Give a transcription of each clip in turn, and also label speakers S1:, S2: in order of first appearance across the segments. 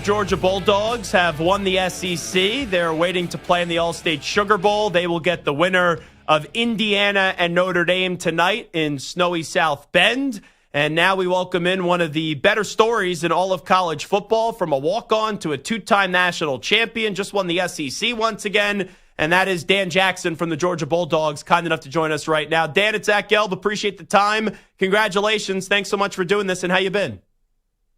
S1: Georgia Bulldogs have won the SEC. They're waiting to play in the All-State Sugar Bowl. They will get the winner of Indiana and Notre Dame tonight in snowy South Bend. And now we welcome in one of the better stories in all of college football, from a walk-on to a two-time national champion, just won the SEC once again, and that is Dan Jackson from the Georgia Bulldogs, kind enough to join us right now. Dan, it's Zach Gelb. Appreciate the time. Congratulations. Thanks so much for doing this, and how you been?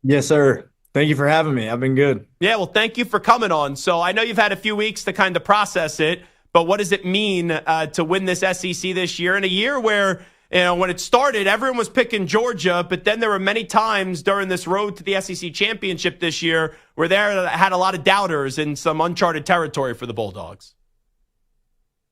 S2: Yes, sir. Thank you for having me. I've been good.
S1: Yeah, well, thank you for coming on. So I know you've had a few weeks to kind of process it, but what does it mean to win this SEC this year, in a year where, you know, when it started, everyone was picking Georgia, but then there were many times during this road to the SEC championship this year where they had a lot of doubters in some uncharted territory for the Bulldogs.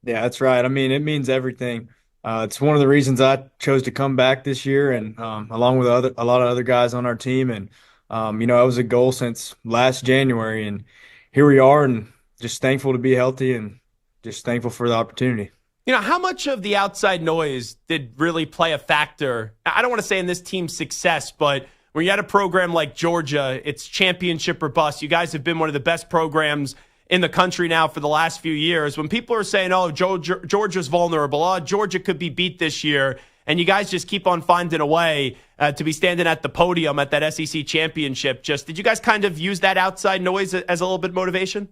S2: Yeah, that's right. I mean, it means everything. It's one of the reasons I chose to come back this year, and along with a lot of other guys on our team. And it was a goal since last January, and here we are, and just thankful to be healthy and just thankful for the opportunity.
S1: You know, how much of the outside noise did really play a factor? I don't want to say in this team's success, but when you had a program like Georgia, it's championship or bust. You guys have been one of the best programs in the country now for the last few years. When people are saying, oh, Georgia's vulnerable, oh, Georgia could be beat this year, and you guys just keep on finding a way to be standing at the podium at that SEC championship. Did you guys kind of use that outside noise as a little bit of motivation?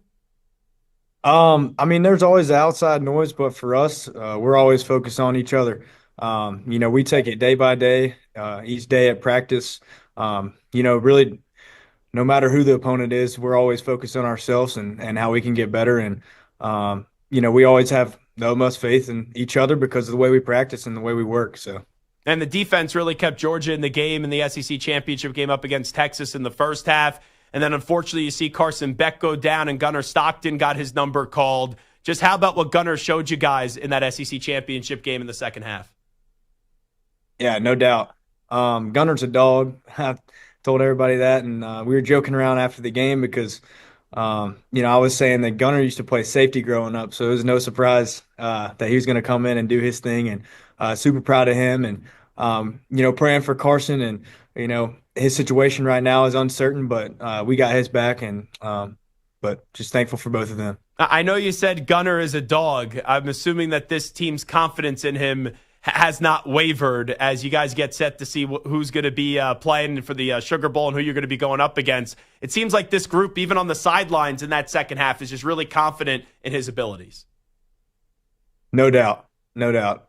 S2: I mean, there's always the outside noise, but for us, we're always focused on each other. We take it day by day, each day at practice. Really, no matter who the opponent is, we're always focused on ourselves and how we can get better. And, we always have the utmost faith in each other because of the way we practice and the way we work.
S1: And the defense really kept Georgia in the game in the SEC championship game up against Texas in the first half. And then, unfortunately, you see Carson Beck go down and Gunnar Stockton got his number called. Just how about what Gunnar showed you guys in that SEC championship game in the second half?
S2: Yeah, no doubt. Gunnar's a dog. I've told everybody that, and we were joking around after the game because, I was saying that Gunnar used to play safety growing up, so it was no surprise that he was going to come in and do his thing, and super proud of him. And, praying for Carson, and, his situation right now is uncertain, but we got his back, and but just thankful for both of them.
S1: I know you said Gunnar is a dog. I'm assuming that this team's confidence in him has not wavered as you guys get set to see who's going to be playing for the Sugar Bowl and who you're going to be going up against. It seems like this group, even on the sidelines in that second half, is just really confident in his abilities.
S2: No doubt. No doubt.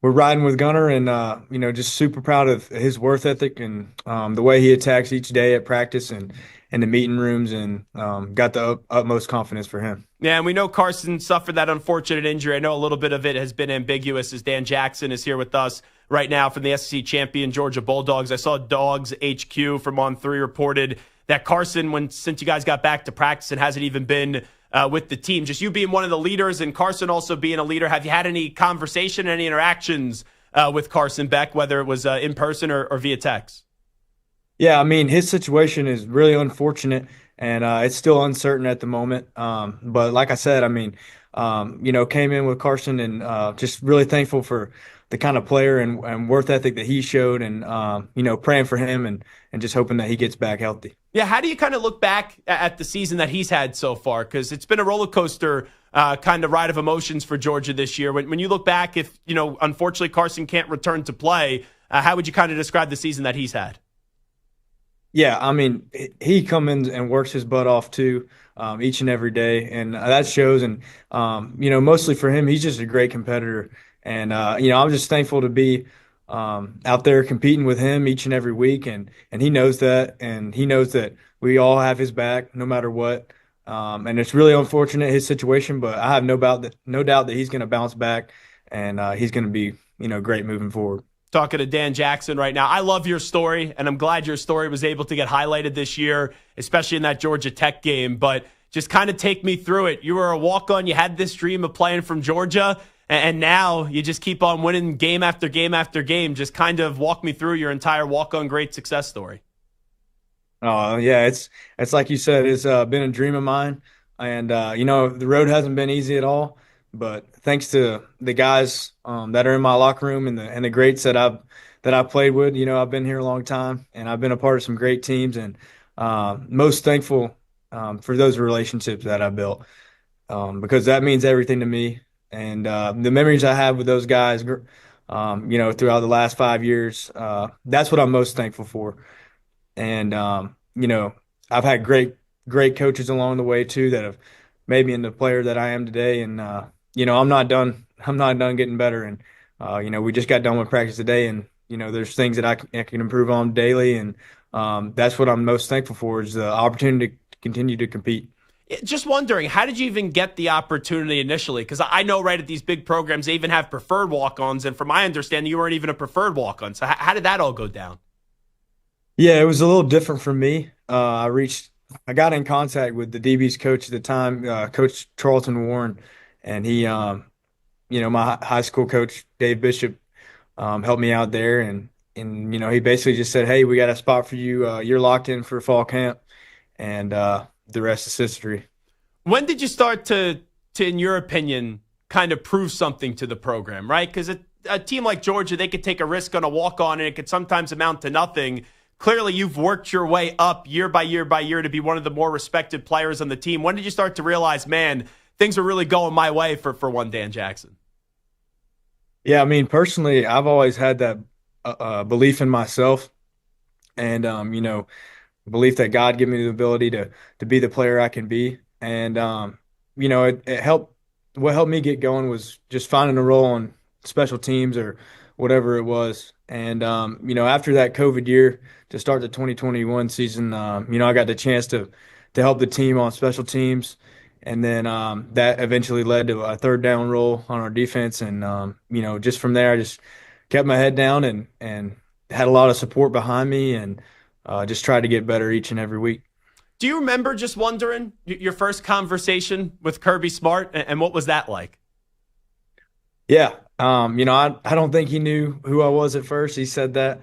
S2: We're riding with Gunnar, and, just super proud of his work ethic and the way he attacks each day at practice and in the meeting rooms, and got the utmost confidence for him.
S1: Yeah, and we know Carson suffered that unfortunate injury. I know a little bit of it has been ambiguous, as Dan Jackson is here with us right now from the SEC champion Georgia Bulldogs. I saw Dawg's HQ from On3 reported that Carson, since you guys got back to practice and hasn't even been with the team, just you being one of the leaders and Carson also being a leader, have you had any conversation, any interactions with Carson Beck, whether it was in person or via text?
S2: Yeah, I mean, his situation is really unfortunate, and it's still uncertain at the moment. But like I said, I mean, came in with Carson, and just really thankful for the kind of player and work ethic that he showed, and, praying for him and just hoping that he gets back healthy.
S1: Yeah, how do you kind of look back at the season that he's had so far? Because it's been a roller coaster kind of ride of emotions for Georgia this year. When you look back, if, unfortunately Carson can't return to play, how would you kind of describe the season that he's had?
S2: Yeah, I mean, he comes in and works his butt off too, each and every day, and that shows. And mostly for him, he's just a great competitor, and I'm just thankful to be out there competing with him each and every week, and he knows that, and he knows that we all have his back no matter what. And it's really unfortunate, his situation, but I have no doubt that he's going to bounce back, and he's going to be great moving forward.
S1: Talking to Dan Jackson right now. I love your story, and I'm glad your story was able to get highlighted this year, especially in that Georgia Tech game. But just kind of take me through it. You were a walk-on. You had this dream of playing from Georgia, and now you just keep on winning game after game after game. Just kind of walk me through your entire walk-on great success story.
S2: Oh, yeah, it's like you said, it's been a dream of mine. And, the road hasn't been easy at all. But thanks to the guys that are in my locker room and the greats that I've played with, I've been here a long time, and I've been a part of some great teams, and most thankful for those relationships that I built, because that means everything to me. And the memories I have with those guys, throughout the last 5 years, that's what I'm most thankful for. And I've had great coaches along the way too that have made me into the player that I am today. And I'm not done. I'm not done getting better. And we just got done with practice today, and there's things that I can improve on daily. And that's what I'm most thankful for, is the opportunity to continue to compete.
S1: Just wondering, how did you even get the opportunity initially? Because I know right at these big programs, they even have preferred walk-ons. And from my understanding, you weren't even a preferred walk-on. So how did that all go down?
S2: Yeah, it was a little different for me. I got in contact with the DB's coach at the time, Coach Charlton Warren, and my high school coach, Dave Bishop, helped me out there, and he basically just said, "Hey, we got a spot for you. You're locked in for fall camp," and the rest is history.
S1: When did you start to, in your opinion, kind of prove something to the program, right? Because a team like Georgia, they could take a risk on a walk-on, and it could sometimes amount to nothing. Clearly, you've worked your way up year by year by year to be one of the more respected players on the team. When did you start to realize, man, things are really going my way for one Dan Jackson?
S2: Yeah, I mean, personally, I've always had that belief in myself, and belief that God gave me the ability to be the player I can be. And it helped. What helped me get going was just finding a role on special teams or whatever it was. And after that COVID year to start the 2021 season, I got the chance to help the team on special teams. And then that eventually led to a third down role on our defense. And just from there, I just kept my head down and had a lot of support behind me, and just tried to get better each and every week.
S1: Do you remember, just wondering, your first conversation with Kirby Smart, and what was that like?
S2: Yeah. I don't think he knew who I was at first. He said that.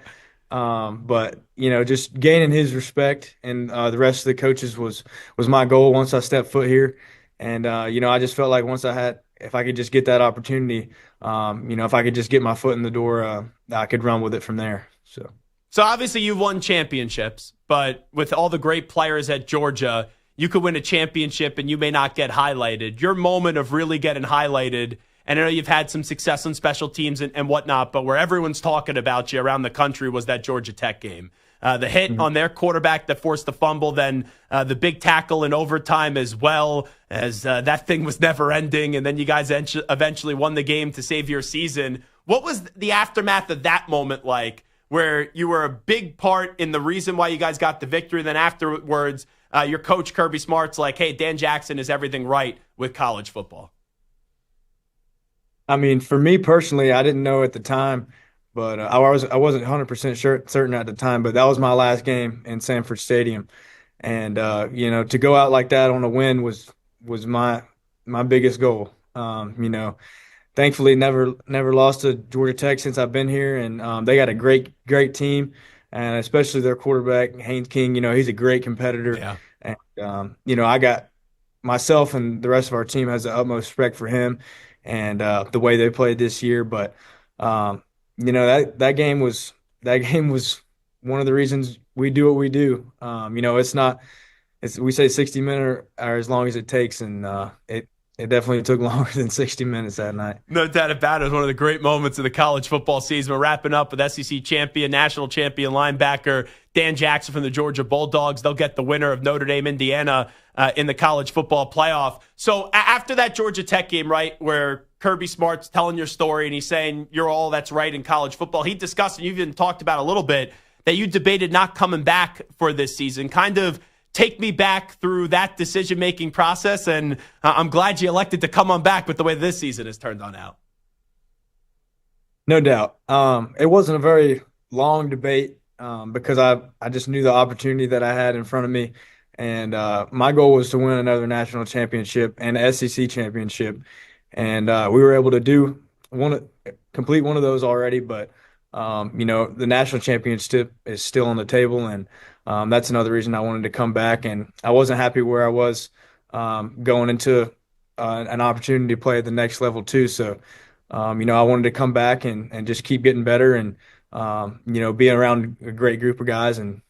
S2: But just gaining his respect and the rest of the coaches was my goal once I stepped foot here. And I just felt like if I could just get that opportunity, if I could just get my foot in the door, I could run with it from there.
S1: So obviously you've won championships, but with all the great players at Georgia, you could win a championship and you may not get highlighted. Your moment of really getting highlighted, and I know you've had some success on special teams and whatnot, but where everyone's talking about you around the country was that Georgia Tech game. The hit on their quarterback that forced the fumble, then the big tackle in overtime, as well as that thing was never ending, and then you guys eventually won the game to save your season. What was the aftermath of that moment like, where you were a big part in the reason why you guys got the victory? Then afterwards, your coach, Kirby Smart's like, "Hey, Dan Jackson is everything right with college football."
S2: I mean, for me personally, I didn't know at the time, but I wasn't 100% certain at the time. But that was my last game in Sanford Stadium, and to go out like that on a win was my biggest goal. Thankfully, never lost to Georgia Tech since I've been here, and they got a great team, and especially their quarterback Haynes King. He's a great competitor,
S1: Yeah.
S2: and I got myself and the rest of our team has the utmost respect for him and the way they played this year. But that game was one of the reasons we do what we do. We say 60 minutes or as long as it takes, and it definitely took longer than 60 minutes that night.
S1: No doubt about it. It was one of the great moments of the college football season. We're wrapping up with SEC champion, national champion linebacker Dan Jackson from the Georgia Bulldogs. They'll get the winner of Notre Dame, Indiana in the college football playoff. So after that Georgia Tech game, right, where Kirby Smart's telling your story and he's saying you're all that's right in college football, he discussed, and you've even talked about a little bit, that you debated not coming back for this season. Kind of take me back through that decision-making process, and I'm glad you elected to come on back with the way this season has turned on out.
S2: No doubt. It wasn't a very long debate because I just knew the opportunity that I had in front of me, and my goal was to win another national championship and a SEC championship, and we were able to complete one of those already, but the national championship is still on the table, and that's another reason I wanted to come back. And I wasn't happy where I was going into an opportunity to play at the next level too. So, I wanted to come back and just keep getting better. And being around a great group of guys, and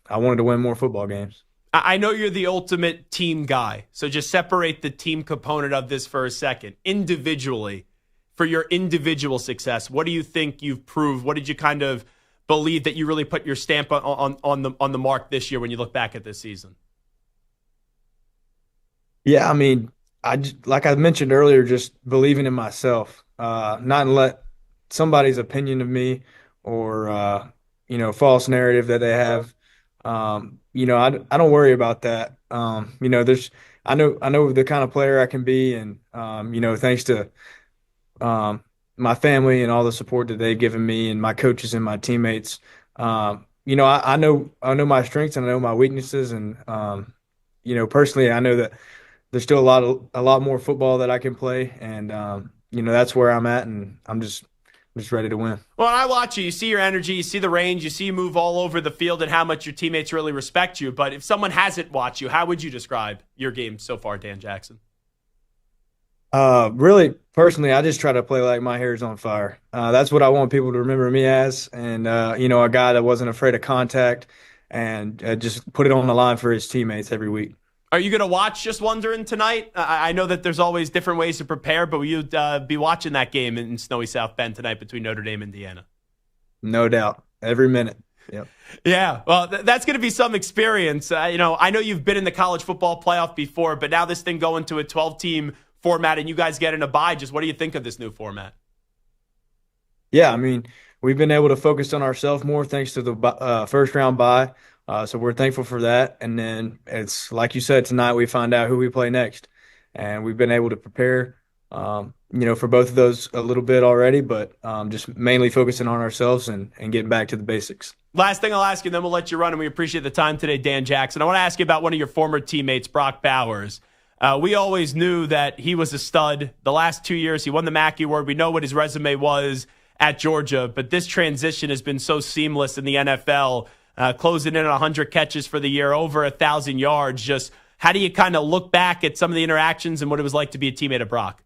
S2: I wanted to win more football games.
S1: I know you're the ultimate team guy, so just separate the team component of this for a second. Individually, for your individual success, what do you think you've proved? What did you kind of believe that you really put your stamp on the mark this year when you look back at this season?
S2: Yeah, I mean, like I mentioned earlier, just believing in myself, not let somebody's opinion of me or false narrative that they have. I don't worry about that. I know the kind of player I can be, and thanks to my family and all the support that they've given me, and my coaches and my teammates. I know my strengths and I know my weaknesses, and personally, I know that there's still a lot more football that I can play, and that's where I'm at, and I'm just ready to win.
S1: Well, I watch you. You see your energy. You see the range. You see you move all over the field and how much your teammates really respect you. But if someone hasn't watched you, how would you describe your game so far, Dan Jackson?
S2: Really, personally, I just try to play like my hair's on fire. That's what I want people to remember me as, and a guy that wasn't afraid of contact and just put it on the line for his teammates every week.
S1: Are you going to watch Just Wondering tonight? I know that there's always different ways to prepare, but will you be watching that game in snowy South Bend tonight between Notre Dame and Indiana?
S2: No doubt, every minute. Yep.
S1: Yeah, well, that's going to be some experience. I know you've been in the college football playoff before, but now this thing going to a 12-team format and you guys get in a bye. Just what do you think of this new format?
S2: Yeah, I mean, we've been able to focus on ourselves more thanks to the first round bye. So we're thankful for that. And then it's like you said, tonight we find out who we play next. And we've been able to prepare, for both of those a little bit already, but just mainly focusing on ourselves and getting back to the basics.
S1: Last thing I'll ask you, then we'll let you run, and we appreciate the time today, Dan Jackson. I want to ask you about one of your former teammates, Brock Bowers. We always knew that he was a stud. The last 2 years, he won the Mackey Award. We know what his resume was at Georgia, but this transition has been so seamless in the NFL, closing in on 100 catches for the year, over 1,000 yards. Just how do you kind of look back at some of the interactions and what it was like to be a teammate of Brock?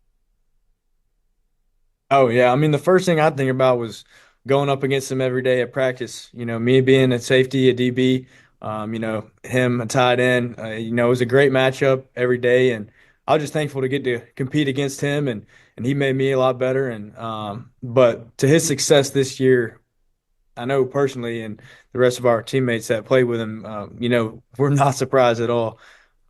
S2: Oh, yeah. I mean, the first thing I think about was going up against him every day at practice. Me being a safety, a DB, him a tight end. It was a great matchup every day, and I was just thankful to get to compete against him, and he made me a lot better. And but to his success this year, I know personally, and the rest of our teammates that played with him, we're not surprised at all.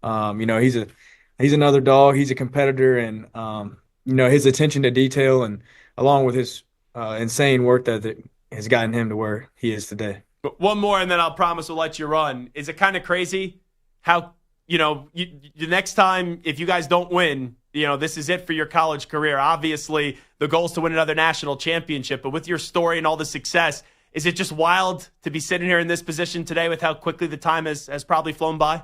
S2: He's another dog. He's a competitor, and his attention to detail, and along with his insane work that has gotten him to where he is today.
S1: But one more, and then I'll promise we'll let you run. Is it kind of crazy how, the next time, if you guys don't win, this is it for your college career. Obviously, the goal is to win another national championship. But with your story and all the success, is it just wild to be sitting here in this position today with how quickly the time has probably flown by?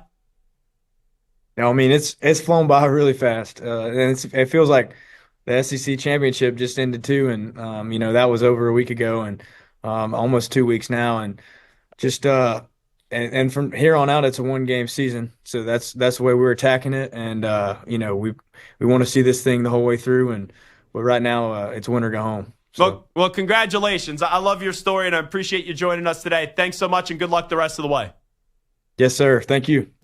S2: No, I mean, it's flown by really fast. And it feels like the SEC championship just ended too. And, that was over a week ago and almost 2 weeks now. And just and from here on out, it's a one-game season. So that's the way we're attacking it. And, we want to see this thing the whole way through. But right now, it's win or go home. So.
S1: Well, congratulations. I love your story, and I appreciate you joining us today. Thanks so much, and good luck the rest of the way.
S2: Yes, sir. Thank you.